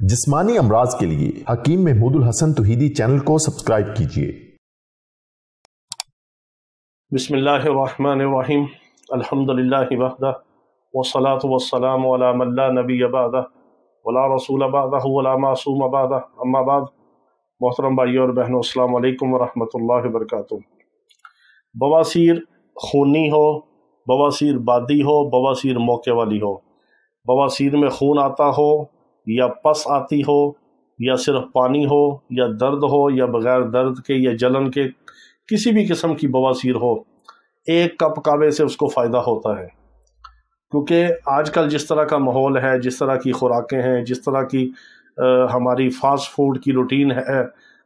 जिस्मानी अमराज के लिए हकीम महमूदुल हसन तौहीदी चैनल को सब्सक्राइब कीजिए। बिस्मिल्लाहिर्रहमानिर्रहीम अल्हम्दुलिल्लाहि वहदा वस्सलातु वस्सलामु अला मन ला नबिय्य बअदा वला रसूल बअदहु वला मासूम बअदा अम्मा बाद। मोहतरम भाइयों और बहनों, अस्सलाम वालेकुम वरहमतुल्लाहि वबरकातुहू। बवासीर खूनी हो, बवासीर बादी हो, बवासीर मौके वाली हो, बवासीर में खून आता हो या पस आती हो या सिर्फ पानी हो या दर्द हो या बग़ैर दर्द के या जलन के, किसी भी किस्म की बवासीर हो, एक कप कावे से उसको फ़ायदा होता है। क्योंकि आजकल जिस तरह का माहौल है, जिस तरह की खुराकें हैं, जिस तरह की हमारी फ़ास्ट फूड की रूटीन है,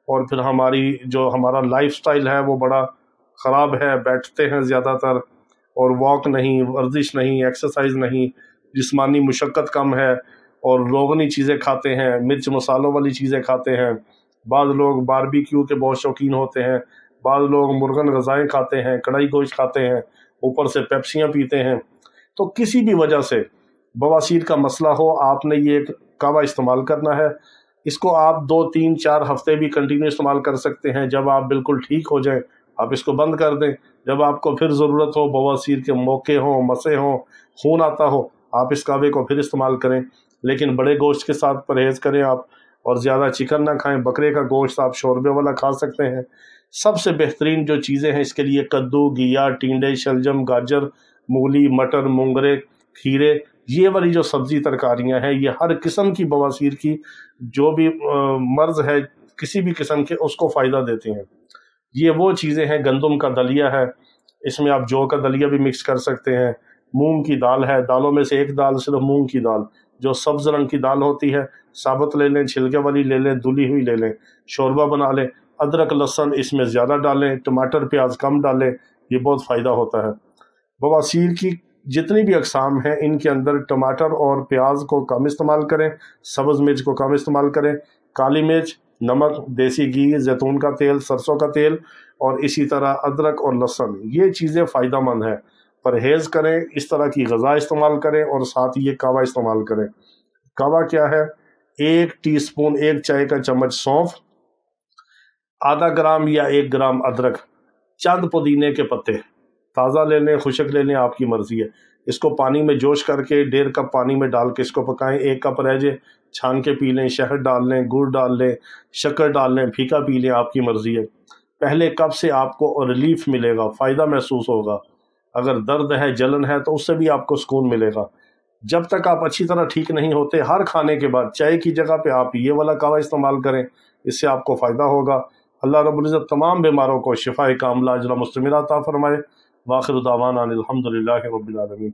और फिर हमारा लाइफस्टाइल है वो बड़ा ख़राब है। बैठते हैं ज़्यादातर और वॉक नहीं, वर्जिश नहीं, एक्सरसाइज नहीं, जिस्मानी मुशक्क़त कम है और रोगनी चीज़ें खाते हैं, मिर्च मसालों वाली चीज़ें खाते हैं। बाद लोग बारबेक्यू के बहुत शौकीन होते हैं, बाद लोग मुर्गन ग़ज़ाएँ खाते हैं, कढ़ाई गोश्त खाते हैं, ऊपर से पेप्सियाँ पीते हैं। तो किसी भी वजह से बवासीर का मसला हो, आपने ये एक कावा इस्तेमाल करना है। इसको आप 2, 3, 4 हफ़्ते भी कंटिन्यू इस्तेमाल कर सकते हैं। जब आप बिल्कुल ठीक हो जाएं, आप इसको बंद कर दें। जब आपको फिर ज़रूरत हो, बवासीर के मौके हों, मसे हों, खून आता हो, आप इस कावे को फिर इस्तेमाल करें। लेकिन बड़े गोश्त के साथ परहेज़ करें आप, और ज़्यादा चिकन ना खाएं। बकरे का गोश्त आप शोरबे वाला खा सकते हैं। सबसे बेहतरीन जो चीज़ें हैं इसके लिए कद्दू, घिया, टिंडे, शलजम, गाजर, मूली, मटर, मूंगरे, खीरे, ये वाली जो सब्ज़ी तरकारियां हैं, ये हर किस्म की बवासीर की जो भी मर्ज़ है किसी भी किस्म के, उसको फ़ायदा देती हैं। ये वो चीज़ें हैं। गंदम का दलिया है, इसमें आप जौ का दलिया भी मिक्स कर सकते हैं। मूंग की दाल है, दालों में से एक दाल सिर्फ मूंग की दाल, जो सब्ज़ रंग की दाल होती है, साबुत ले लें, छिलके वाली ले लें, धुली हुई ले लें, शोरबा बना लें। अदरक लहसुन इसमें ज़्यादा डालें, टमाटर प्याज कम डालें, ये बहुत फ़ायदा होता है। बवासीर की जितनी भी अक़साम हैं, इनके अंदर टमाटर और प्याज को कम इस्तेमाल करें, सब्ज़ मिर्च को कम इस्तेमाल करें, काली मिर्च, नमक, देसी घी, जैतून का तेल, सरसों का तेल, और इसी तरह अदरक और लहसुन, ये चीज़ें फ़ायदेमंद हैं। परहेज़ करें, इस तरह की ग़ज़ा इस्तेमाल करें और साथ ये कावा इस्तेमाल करें। कावा क्या है? 1 टीस्पून, 1 चाय का चम्मच सौंफ, आधा ग्राम या 1 ग्राम अदरक, चंद पुदीने के पत्ते, ताज़ा ले लें, खुशक ले लें, आपकी मर्ज़ी है। इसको पानी में जोश करके 1.5 कप पानी में डाल के इसको पकाएं। 1 कप रह जाए, छान के पी लें। शहद डाल लें, गुड़ डाल लें, शक्कर डाल लें, फीका पी लें, आपकी मर्ज़ी है। पहले कप से आपको रिलीफ मिलेगा, फ़ायदा महसूस होगा। अगर दर्द है, जलन है, तो उससे भी आपको सुकून मिलेगा। जब तक आप अच्छी तरह ठीक नहीं होते, हर खाने के बाद चाय की जगह पे आप ये वाला कावा इस्तेमाल करें, इससे आपको फ़ायदा होगा। अल्लाह रब्बुल इज़्ज़त तमाम बीमारों को शिफ़ाए कामिला अजला मुस्तमिरा अता फ़रमाए। वाखिर दावाना अनिल हम्दुलिल्लाहि रब्बिल आलमीन।